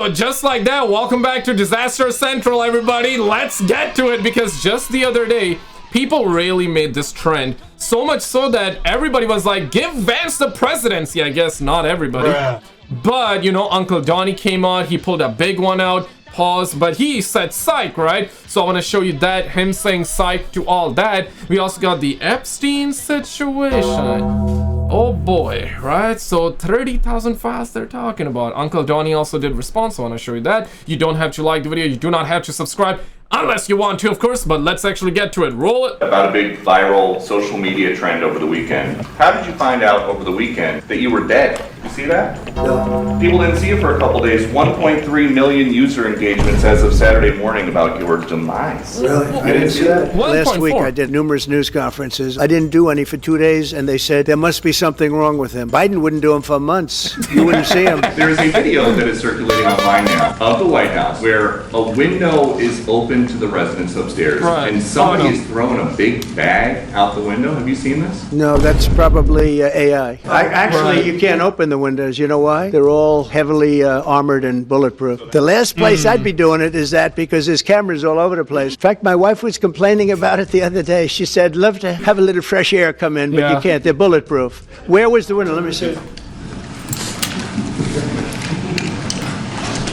So just like that, welcome back to Disaster Central, everybody. Let's get to it, because just the other day, people really made this trend. So much so that everybody was like, give Vance the presidency. I guess not everybody. But, you know, Uncle Donnie came out. He pulled a big one out. Pause. But he said psych, right? So I want to show you that. Him saying psych to all that. We also got the Epstein situation. Oh boy, right? So 30,000 files they're talking about. Uncle Donnie also did response. So I want to show you that. You don't have to like the video. You do not have to subscribe. Unless you want to, of course, but let's actually get to it. Roll it. About a big viral social media trend over the weekend. How did you find out over the weekend that you were dead? You see that? No. People didn't see it for a couple days. 1.3 million user engagements as of Saturday morning about your demise. Really? I didn't see that. Last week I did numerous news conferences. I didn't do any for 2 days, and they said there must be something wrong with him. Biden wouldn't do them for months. You wouldn't see him. There is a video that is circulating online now of the White House where a window is open to the residents upstairs, and somebody is throwing a big bag out the window. Have you seen this? No, that's probably AI. Actually, you can't open the windows. You know why? They're all heavily armored and bulletproof. The last place I'd be doing it is that, because there's cameras all over the place. In fact, my wife was complaining about it the other day. She said, love to have a little fresh air come in, but you can't. They're bulletproof. Where was the window? Let me see.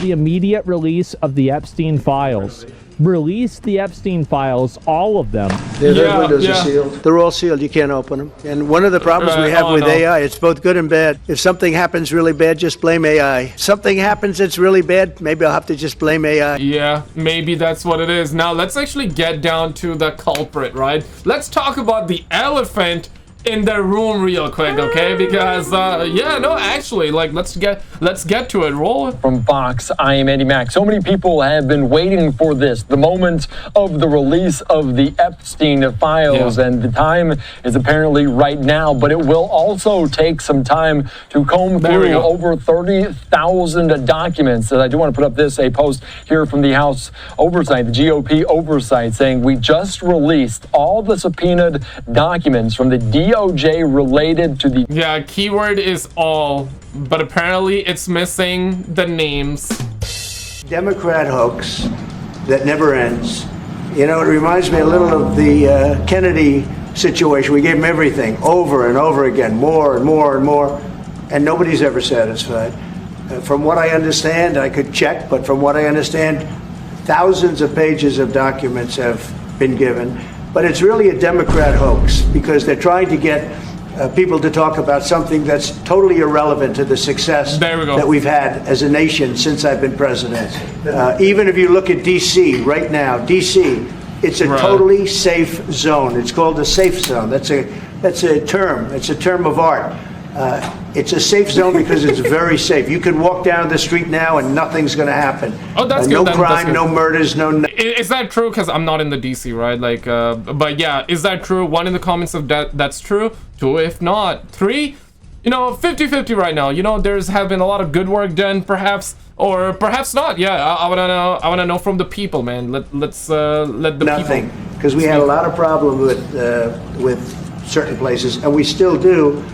The immediate release of the Epstein files. Release the Epstein files, all of them. Those windows are sealed. They're all sealed. You can't open them. And one of the problems we have with AI, it's both good and bad. If something happens really bad, just blame AI. Something happens that's really bad, maybe I'll have to just blame AI. Yeah, maybe that's what it is. Now, let's actually get down to the culprit, right? Let's talk about the elephant in the room real quick, okay? Because actually, like, let's get to it. Roll it. From Fox, I am Andy Mack. So many people have been waiting for this, the moment of the release of the Epstein files, and the time is apparently right now, but it will also take some time to comb through over 30,000 documents. And I do want to put up a post here from the House Oversight, the GOP Oversight, saying we just released all the subpoenaed documents from the DOJ related to the... Yeah, keyword is all, but apparently it's missing the names. Democrat hoax that never ends. You know, it reminds me a little of the Kennedy situation. We gave him everything over and over again, more and more and more, and nobody's ever satisfied. From what I understand, I could check, but from what I understand, thousands of pages of documents have been given. But it's really a Democrat hoax, because they're trying to get people to talk about something that's totally irrelevant to the success that we've had as a nation since I've been president. Even if you look at D.C. right now, D.C., it's a totally safe zone. It's called a safe zone. That's a term. It's a term of art. It's a safe zone because it's very safe. You can walk down the street now and nothing's going to happen. Oh, that's no good. crime, no murders, no... Is that true? Because I'm not in the DC, right? Like, but yeah, is that true? 1 in the comments of that's true. 2, if not 3. You know, 50-50 right now. You know, have been a lot of good work done, perhaps, or perhaps not. Yeah, I wanna know. I wanna know from the people, man. Let the Nothing, because we had a lot of problems with certain places, and we still do.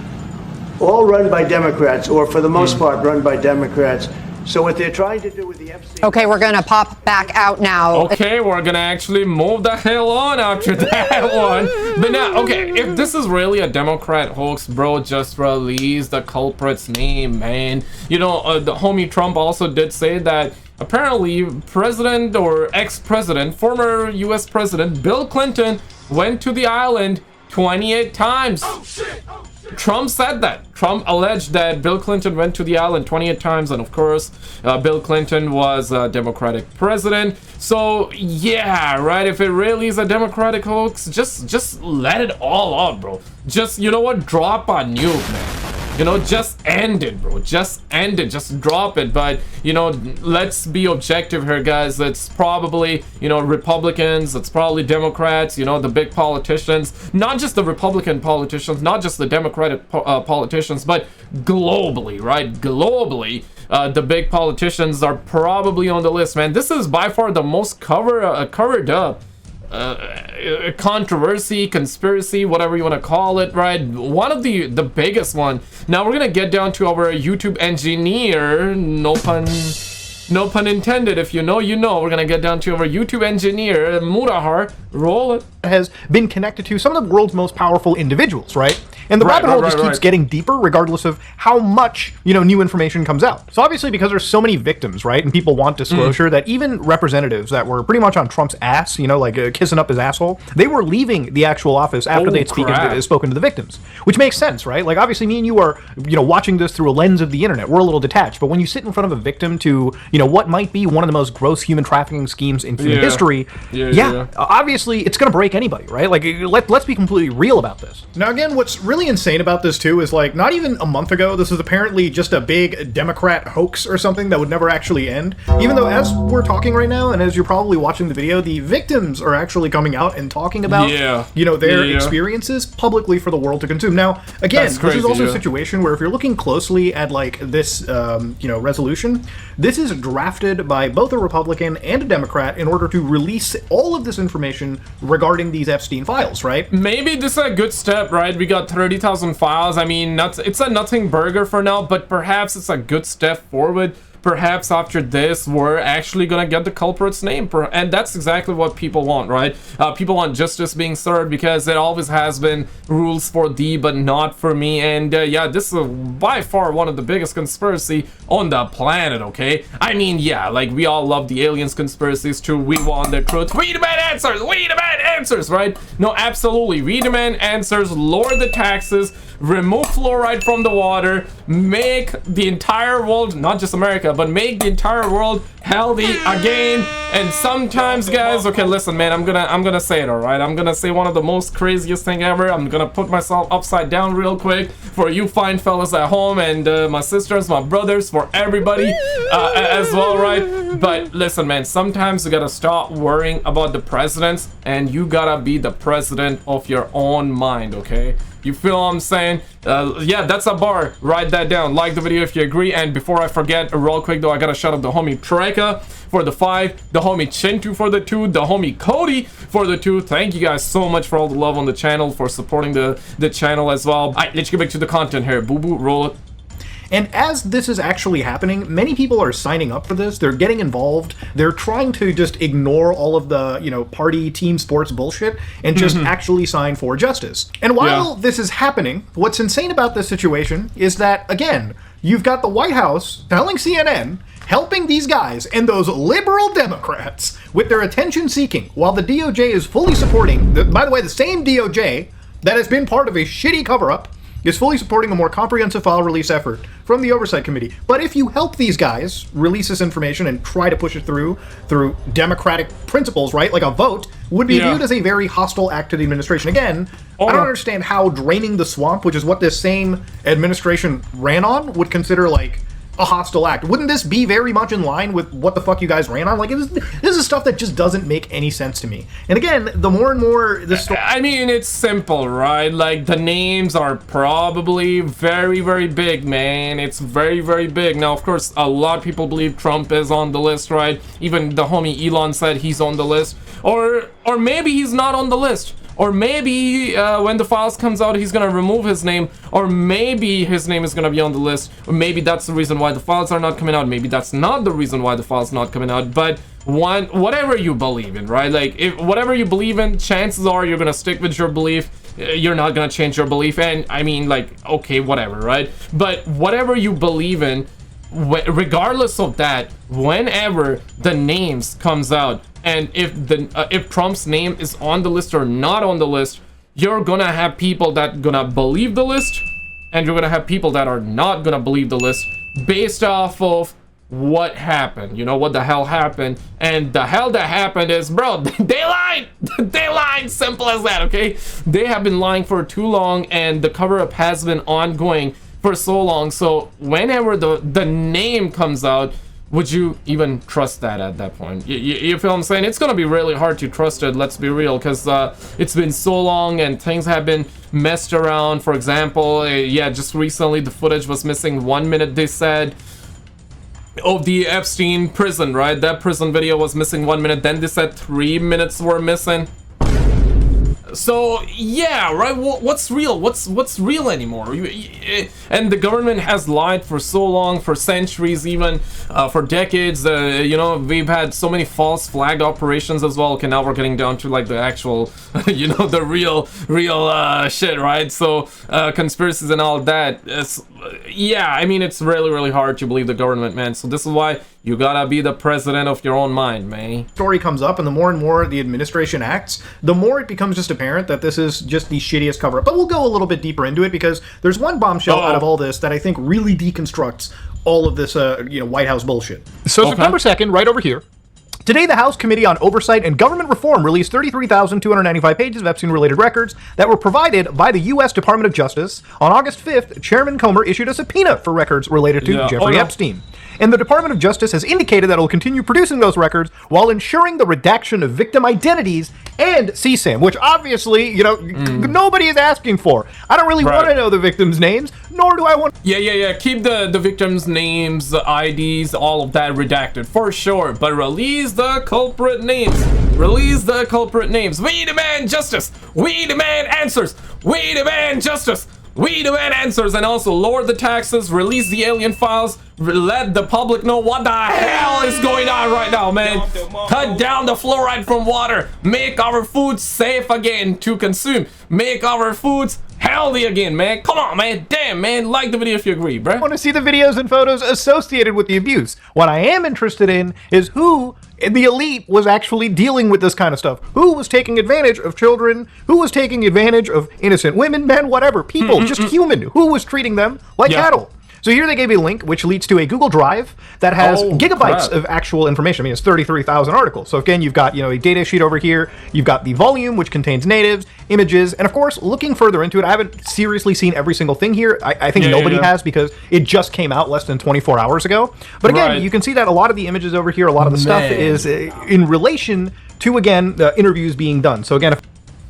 All run by Democrats, or for the most part run by Democrats. So what they're trying to do with the Epstein... Okay, we're going to pop back out now. Okay, we're going to actually move the hell on after that one. But now, okay, if this is really a Democrat hoax, bro, just release the culprit's name, man. You know, the homie Trump also did say that apparently President or ex-president, former U.S. President Bill Clinton went to the island 28 times. Oh, shit. Oh, shit. Trump said that. Trump alleged that Bill Clinton went to the island 28 times, and of course, Bill Clinton was a Democratic president. So yeah, right. If it really is a Democratic hoax, just let it all out, bro. Just, you know what? Drop a nuke, man. You know, just end it, bro. Just end it. Just drop it. But, you know, let's be objective here, guys. It's probably, you know, Republicans. It's probably Democrats, you know, the big politicians. Not just the Republican politicians, not just the Democratic politicians, but globally, right? Globally, the big politicians are probably on the list, man. This is by far the most covered up controversy, conspiracy, whatever you want to call it, right? One of the biggest one. Now we're gonna get down to our YouTube engineer, no pun No pun intended. If you know, you know. We're gonna get down to our YouTube engineer, Murahar. Roll it. Has been connected to some of the world's most powerful individuals, right? And the rabbit hole just keeps getting deeper regardless of how much, new information comes out. So obviously, because there's so many victims, right, and people want disclosure, that even representatives that were pretty much on Trump's ass, kissing up his asshole, they were leaving the actual office after they'd spoken to the victims, which makes sense, right? Like, obviously, me and you are, watching this through a lens of the internet. We're a little detached, but when you sit in front of a victim to, what might be one of the most gross human trafficking schemes in human history, obviously, it's going to break anybody, right? Like, let's be completely real about this. Now, again, what's really insane about this too is, like, not even a month ago, this was apparently just a big Democrat hoax or something that would never actually end. Even though, as we're talking right now, and as you're probably watching the video, the victims are actually coming out and talking about, their experiences publicly for the world to consume. Now, again, this is also a situation where if you're looking closely at, like, this, resolution, this is drafted by both a Republican and a Democrat in order to release all of this information regarding these Epstein files, right? Maybe this is a good step, right? We got 30,000 files. I mean, it's a nothing burger for now, but perhaps it's a good step forward. Perhaps after this, we're actually gonna get the culprit's name, and that's exactly what people want, right? People want justice being served because it always has been rules for thee, but not for me. And yeah, this is by far one of the biggest conspiracy on the planet. Okay, I mean, yeah, like we all love the aliens conspiracies too. We want the truth. We demand answers. We demand answers, right? No, absolutely. We demand answers. Lower the taxes. Remove fluoride from the water. Make the entire world, not just America, but make the entire world healthy again. And sometimes, guys, okay, listen, man, I'm gonna say it, all right? I'm gonna say one of the most craziest thing ever. I'm gonna put myself upside down real quick for you fine fellas at home, and my sisters, my brothers, for everybody as well, right? But listen, man, sometimes you gotta stop worrying about the presidents, and you gotta be the president of your own mind, okay? You feel what I'm saying? Yeah, that's a bar. Write that down. Like the video if you agree. And before I forget, real quick though, I gotta shout out the homie Treka for the 5, the homie Chintu for the 2, the homie Cody for the 2. Thank you guys so much for all the love on the channel, for supporting the channel as well. Alright, let's get back to the content here. Boo boo, roll it. And as this is actually happening, many people are signing up for this. They're getting involved. They're trying to just ignore all of the, party, team sports bullshit and just actually sign for justice. And while this is happening, what's insane about this situation is that, again, you've got the White House telling CNN, helping these guys and those liberal Democrats with their attention seeking, while the DOJ is fully supporting, by the way, the same DOJ that has been part of a shitty cover-up is fully supporting a more comprehensive file release effort from the Oversight Committee. But if you help these guys release this information and try to push it through democratic principles, right, like a vote, would be viewed as a very hostile act to the administration. Again, I don't understand how draining the swamp, which is what this same administration ran on, would consider, like, a hostile act. Wouldn't this be very much in line with what the fuck you guys ran on? Like, this is stuff that just doesn't make any sense to me. And again, the more and more this story... I mean, it's simple, right? Like, the names are probably very, very big, man. It's very, very big. Now, of course, a lot of people believe Trump is on the list, right? Even the homie Elon said he's on the list. Or maybe he's not on the list. Or maybe when the files comes out, he's gonna remove his name. Or maybe his name is gonna be on the list. Or maybe that's the reason why the files are not coming out. Maybe that's not the reason why the files not coming out. But whatever you believe in, right? Like, if whatever you believe in, chances are you're gonna stick with your belief. You're not gonna change your belief. And I mean, like, okay, whatever, right? But whatever you believe in, regardless of that, whenever the names comes out, and if Trump's name is on the list or not on the list, you're gonna have people that gonna believe the list, and you're gonna have people that are not gonna believe the list based off of what happened. You know what the hell happened? And the hell that happened is, bro, they lied. They lied. Simple as that. Okay, they have been lying for too long, and the cover-up has been ongoing for so long. So whenever the name comes out, would you even trust that at that point? You feel what I'm saying? It's gonna be really hard to trust it, let's be real, because it's been so long and things have been messed around. For example, yeah, just recently the footage was missing 1 minute, they said, of the Epstein prison, right? That prison video was missing 1 minute. Then they said 3 minutes were missing. So yeah, right. What's real? What's real anymore? And the government has lied for so long, for centuries, even for decades. You know, we've had so many false flag operations as well. Okay, now we're getting down to like the actual, you know, the real shit, right? So conspiracies and all that. Yeah, I mean, it's really hard to believe the government, man. So this is why you gotta be the president of your own mind, man. Story comes up, and the more and more the administration acts, the more it becomes just apparent that this is just the shittiest cover-up. But we'll go a little bit deeper into it, because there's one bombshell out of all this that I think really deconstructs all of this, White House bullshit. So September 2nd, right over here. Today, the House Committee on Oversight and Government Reform released 33,295 pages of Epstein-related records that were provided by the U.S. Department of Justice. On August 5th, Chairman Comer issued a subpoena for records related to Jeffrey Epstein. And the Department of Justice has indicated that it will continue producing those records while ensuring the redaction of victim identities and CSAM, which obviously, nobody is asking for. I don't really want to know the victims' names, nor do I want... Yeah. Keep the victims' names, the IDs, all of that redacted, for sure. But release the culprit names. Release the culprit names. We demand justice. We demand answers. We demand justice. We demand answers, and also lower the taxes, release the alien files, let the public know what the hell is going on right now, man. Cut down the fluoride from water, make our food safe again to consume, make our foods healthy again, man. Come on, man. Damn, man. Like the video if you agree, bro. I want to see the videos and photos associated with the abuse. What I am interested in is who the elite was actually dealing with this kind of stuff. Who was taking advantage of children? Who was taking advantage of innocent women, men, whatever, people, just human? Who was treating them like cattle? So here they gave me a link, which leads to a Google Drive that has gigabytes of actual information. I mean, it's 33,000 articles. So again, you've got, a data sheet over here. You've got the volume, which contains natives, images, and of course, looking further into it, I haven't seriously seen every single thing here. I think nobody has, because it just came out less than 24 hours ago. But again, you can see that a lot of the images over here, a lot of the stuff is in relation to, again, the interviews being done. So again,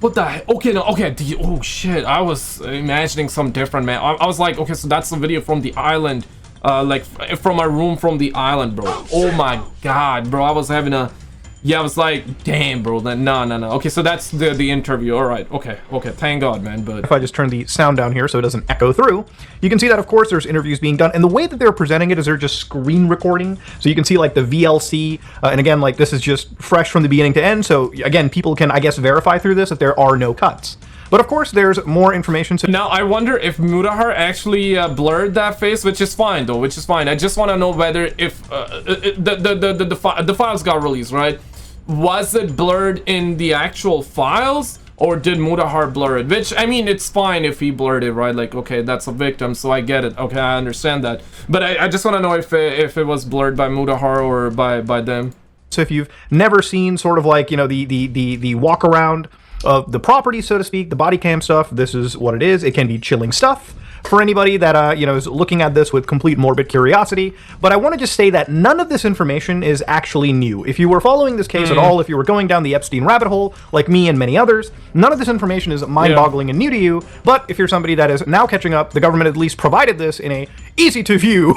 what the heck? Okay, no, okay. Oh shit! I was imagining some different, man. I was like, okay, so that's the video from the island, like from my room from the island, bro. Oh my god, bro. I was having a, I was like, damn, bro. No. Okay, so that's the interview. All right. Okay. Thank God, man. But if I just turn the sound down here so it doesn't echo through, you can see that, of course, there's interviews being done, and the way that they're presenting it is they're just screen recording. So you can see like the VLC, and again, like this is just fresh from the beginning to end. So again, people can, I guess, verify through this that there are no cuts. But of course, there's more information. So now I wonder if Mudahar actually blurred that face, which is fine though, which is fine. I just want to know whether if the files got released, right? Was it blurred in the actual files, or did Mudahar blur it? Which, I mean, it's fine if he blurred it, right? Like, okay, that's a victim, so I get it. Okay, I understand that. But I just want to know if it was blurred by Mudahar or by them. So if you've never seen sort of like, the walk around of the property, so to speak, the body cam stuff, this is what it is. It can be chilling stuff for anybody that, is looking at this with complete morbid curiosity. But I want to just say that none of this information is actually new. If you were following this case at all, if you were going down the Epstein rabbit hole, like me and many others, none of this information is mind-boggling and new to you. But if you're somebody that is now catching up, the government at least provided this in a easy-to-view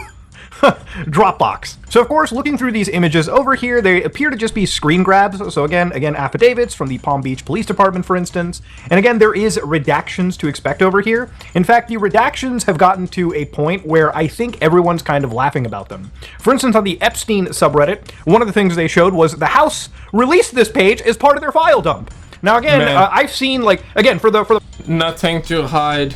Dropbox. So of course, looking through these images over here, they appear to just be screen grabs. So again, affidavits from the Palm Beach Police Department, for instance. And again, there is redactions to expect over here. In fact, the redactions have gotten to a point where I think everyone's kind of laughing about them. For instance, on the Epstein subreddit, one of the things they showed was the House released this page as part of their file dump. Now again, I've seen for the nothing to hide.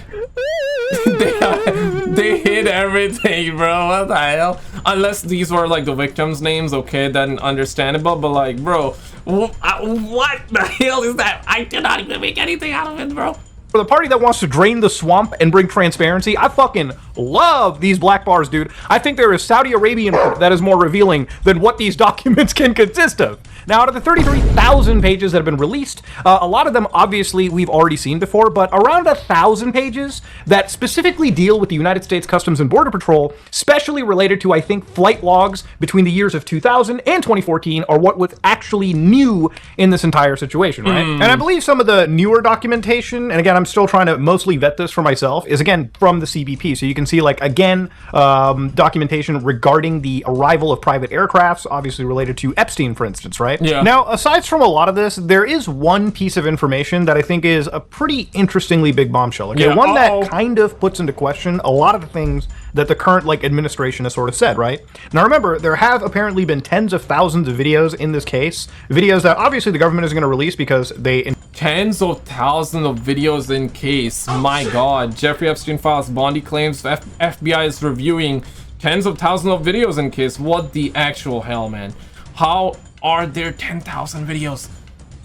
They hid everything, bro. What the hell? Unless these were like the victims' names, okay, then understandable. But like, bro, what the hell is that? I cannot even make anything out of it, bro. For the party that wants to drain the swamp and bring transparency, I fucking love these black bars, dude. I think there is Saudi Arabian proof that is more revealing than what these documents can consist of. Now, out of the 33,000 pages that have been released, a lot of them, obviously, we've already seen before, but around 1,000 pages that specifically deal with the United States Customs and Border Patrol, specially related to, I think, flight logs between the years of 2000 and 2014, are what was actually new in this entire situation, right? And I believe some of the newer documentation, and again, I'm still trying to mostly vet this for myself, is, again, from the CBP. So you can see, like, again, documentation regarding the arrival of private aircrafts, obviously related to Epstein, for instance, right? Yeah. Now, aside from a lot of this, there is one piece of information that I think is a pretty interestingly big bombshell. Okay, Yeah. one that kind of puts into question a lot of the things that the current administration has sort of said, right? Now remember, there have apparently been tens of thousands of videos in this case, videos that obviously the government isn't going to release because they... Tens of thousands of videos in case. My god. Jeffrey Epstein files Bondi claims FBI is reviewing tens of thousands of videos in case. What the actual hell, man? How are there 10,000 videos?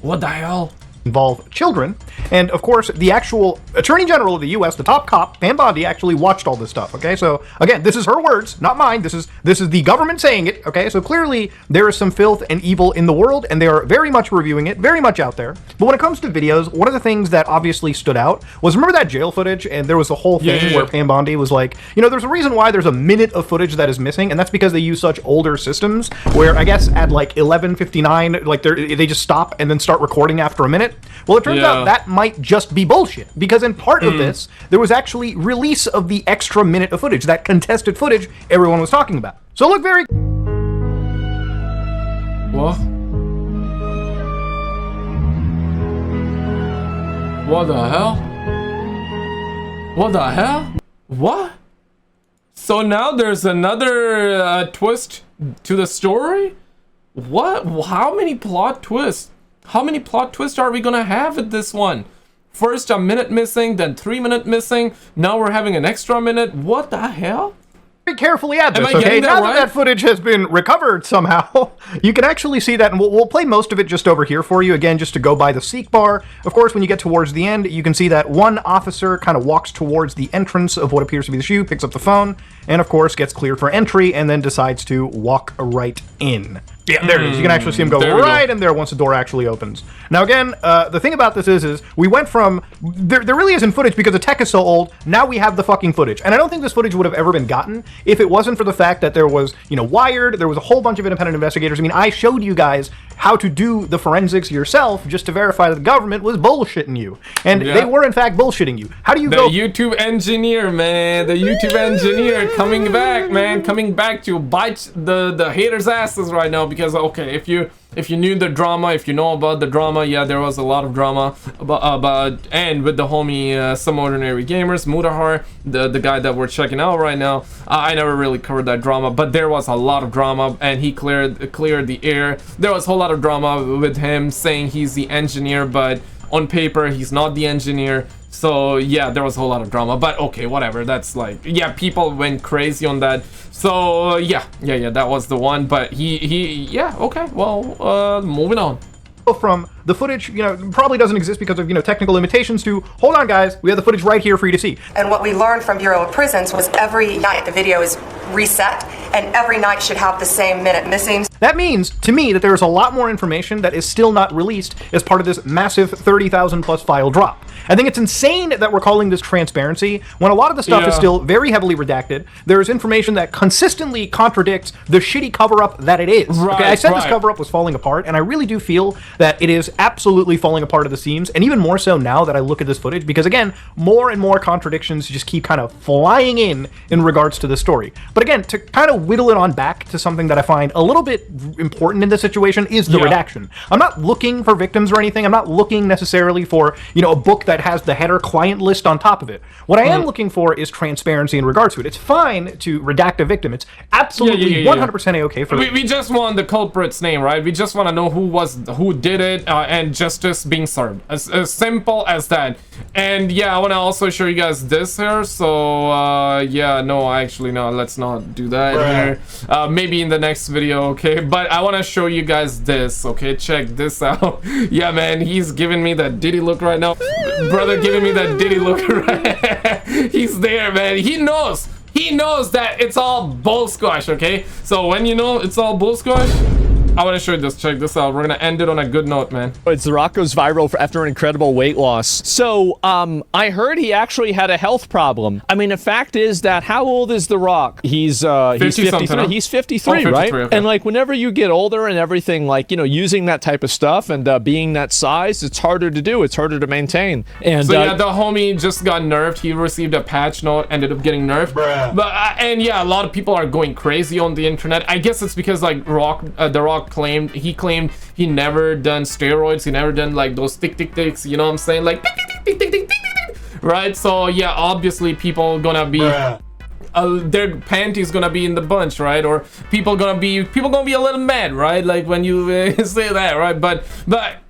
What the hell? Involve children, and of course the actual Attorney General of the U.S., the top cop, Pam Bondi, actually watched all this stuff. Okay, so again, this is her words, not mine. This is the government saying it. Okay, so clearly there is some filth and evil in the world, and they are very much reviewing it, very much out there. But when it comes to videos, one of the things that obviously stood out was, remember that jail footage, and there was a whole thing where Pam Bondi was like, you know, there's a reason why there's a minute of footage that is missing, and that's because they use such older systems where I guess at like 11:59, like they just stop and then start recording after a minute. Well, it turns out that might just be bullshit, because in part of this, there was actually release of the extra minute of footage, that contested footage everyone was talking about. So look very... What? What the hell? What the hell? What? So now there's another twist to the story? What? How many plot twists? How many plot twists are we gonna have with this one? First a minute missing, then 3 minutes missing. Now we're having an extra minute. What the hell? Very carefully at this, Am I okay? getting that Now right? that footage has been recovered somehow, you can actually see that, and we'll play most of it just over here for you, again, just to go by the seek bar. Of course, when you get towards the end, you can see that one officer kind of walks towards the entrance of what appears to be the shoe, picks up the phone, and of course gets cleared for entry, and then decides to walk right in. Yeah, there it is. You can actually see him go right in there once the door actually opens. Now again, the thing about this is we went from, there really isn't footage because the tech is so old, now we have the fucking footage. And I don't think this footage would have ever been gotten if it wasn't for the fact that there was, you know, Wired, there was a whole bunch of independent investigators. I mean, I showed you guys how to do the forensics yourself just to verify that the government was bullshitting you. And they were in fact bullshitting you. How do you go... The YouTube engineer, man. The YouTube engineer coming back, man. Coming back to bite the haters' asses right now. Because, okay, if you knew the drama, if you know about the drama, yeah, there was a lot of drama about and with the homie Some Ordinary Gamers, Mudahar, the guy that we're checking out right now. I never really covered that drama, but there was a lot of drama, and he cleared the air. There was a whole lot of drama with him saying he's the engineer, but on paper he's not the engineer. So yeah, there was a whole lot of drama, but okay, whatever. That's like, yeah, people went crazy on that. So yeah, that was the one. But yeah, okay, well, moving on. From the footage, you know, probably doesn't exist because of, you know, technical limitations to, hold on guys, we have the footage right here for you to see. And what we learned from Bureau of Prisons was every night the video is reset, and every night should have the same minute missing. That means, to me, that there's a lot more information that is still not released as part of this massive 30,000 plus file drop. I think it's insane that we're calling this transparency when a lot of the stuff is still very heavily redacted. There is information that consistently contradicts the shitty cover-up that it is. Right, okay, I said this cover-up was falling apart, and I really do feel that it is absolutely falling apart at the seams, and even more so now that I look at this footage, because again, more and more contradictions just keep kind of flying in regards to the story. But again, to kind of whittle it on back to something that I find a little bit important in this situation is the redaction. I'm not looking for victims or anything. I'm not looking necessarily for, you know, a book that has the header client list on top of it. What I am looking for is transparency in regards to it. It's fine to redact a victim. It's absolutely 100% a-okay for we just want the culprit's name, right? We just want to know who did it, and justice being served. As simple as that. And yeah, I want to also show you guys this here. So yeah, no, actually no, let's not do that here. Maybe in the next video, okay? But I want to show you guys this, okay? Check this out. Yeah, man, he's giving me that Diddy look right now. Brother giving me that Diddy look right. He's there, man. He knows that it's all bull squash, okay? So when you know it's all bull squash, I want to show you this. Check this out. We're gonna end it on a good note, man. It's The Rock goes viral after an incredible weight loss. So, I heard he actually had a health problem. I mean, the fact is that how old is The Rock? He's 53. Huh? He's 53, 53, right? okay. And like, whenever you get older and everything, like, you know, using that type of stuff and being that size, it's harder to do. It's harder to maintain. And so yeah, the homie just got nerfed. He received a patch note, ended up getting nerfed. Bruh. But and yeah, a lot of people are going crazy on the internet. I guess it's because like The Rock claimed he never done steroids. He never done like those ticks. You know what I'm saying? Like tick, right? So yeah, obviously people gonna be. Their panties gonna be in the bunch, right? Or people gonna be a little mad, right? Like when you say that, right? But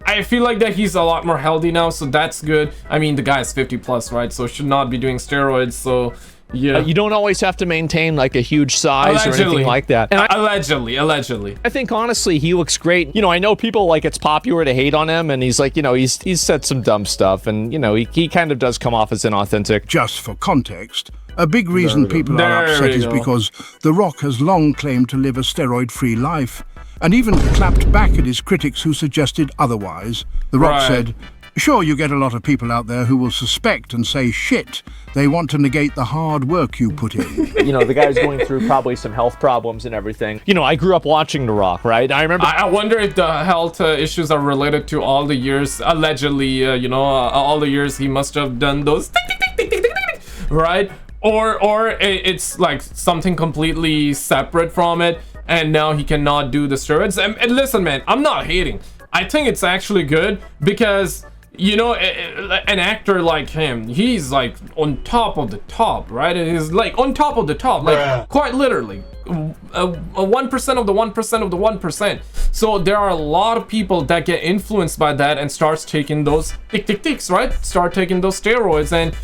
I feel like that he's a lot more healthy now, so that's good. I mean, the guy's 50 plus, right? So should not be doing steroids. So yeah, you don't always have to maintain like a huge size or anything like that. And allegedly. I think honestly he looks great. You know, I know people like it's popular to hate on him, and he's like, you know, he's said some dumb stuff, and you know, he kind of does come off as inauthentic. Just for context, a big reason people are upset is because The Rock has long claimed to live a steroid-free life, and even clapped back at his critics who suggested otherwise. The Rock said, "Sure, you get a lot of people out there who will suspect and say shit. They want to negate the hard work you put in." You know, the guy's going through probably some health problems and everything. You know, I grew up watching The Rock, right? I remember. I wonder if the health issues are related to all the years, allegedly, you know, all the years he must have done those right? Or it's like something completely separate from it, and now he cannot do the steroids. And listen, man, I'm not hating. I think it's actually good because, you know, an actor like him, he's like on top of the top, right? He's like on top of the top, like quite literally. 1% of the 1% of the 1%. So there are a lot of people that get influenced by that and starts taking those ticks, right? Start taking those steroids and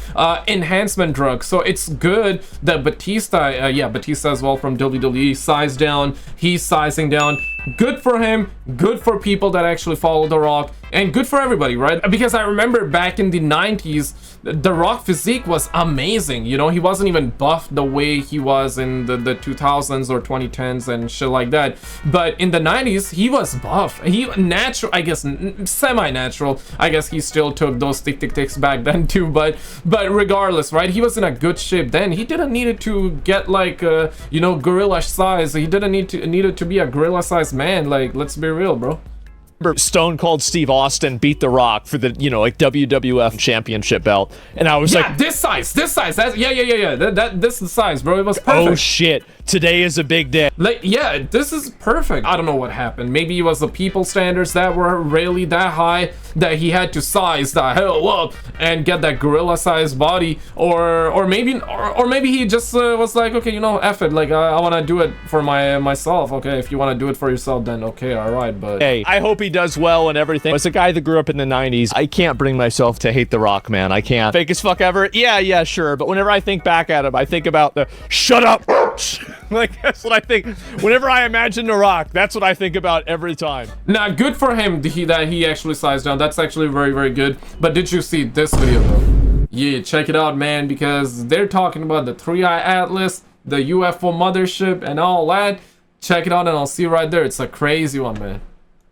enhancement drugs. So it's good that Batista, Batista as well from WWE, sized down. He's sizing down. Good for him, good for people that actually follow The Rock, and good for everybody, right? Because I remember back in the 90s, The Rock physique was amazing. You know, he wasn't even buffed the way he was in the 2000s or 2010s and shit like that. But in the 90s, he was buff. He natural, I guess, semi-natural. I guess he still took those ticks back then too. But regardless, right? He was in a good shape then. He didn't need it to get like, you know, gorilla size. He didn't need it to be a gorilla size man. Like, let's be real, bro. Stone Cold Steve Austin beat The Rock for the, you know, like WWF championship belt, and I was like, this size, that's this is the size, bro. It was perfect. Oh shit, today is a big day. Like, yeah, this is perfect. I don't know what happened. Maybe it was the people standards that were really that high that he had to size the hell up and get that gorilla sized body, or maybe he just was like, okay, you know, F it, like I want to do it for myself. Okay, if you want to do it for yourself, then okay, all right. But hey, I hope he does well and everything. As a guy that grew up in the 90s, I can't bring myself to hate The Rock, man. I can't. Fake as fuck ever? Yeah, sure. But whenever I think back at him, I think about the shut up. Like, that's what I think. Whenever I imagine The Rock, that's what I think about every time. Now, good for him that he actually sized down. That's actually very, very good. But did you see this video, though? Yeah, check it out, man, because they're talking about the 3-Eye Atlas, the UFO mothership, and all that. Check it out, and I'll see you right there. It's a crazy one, man.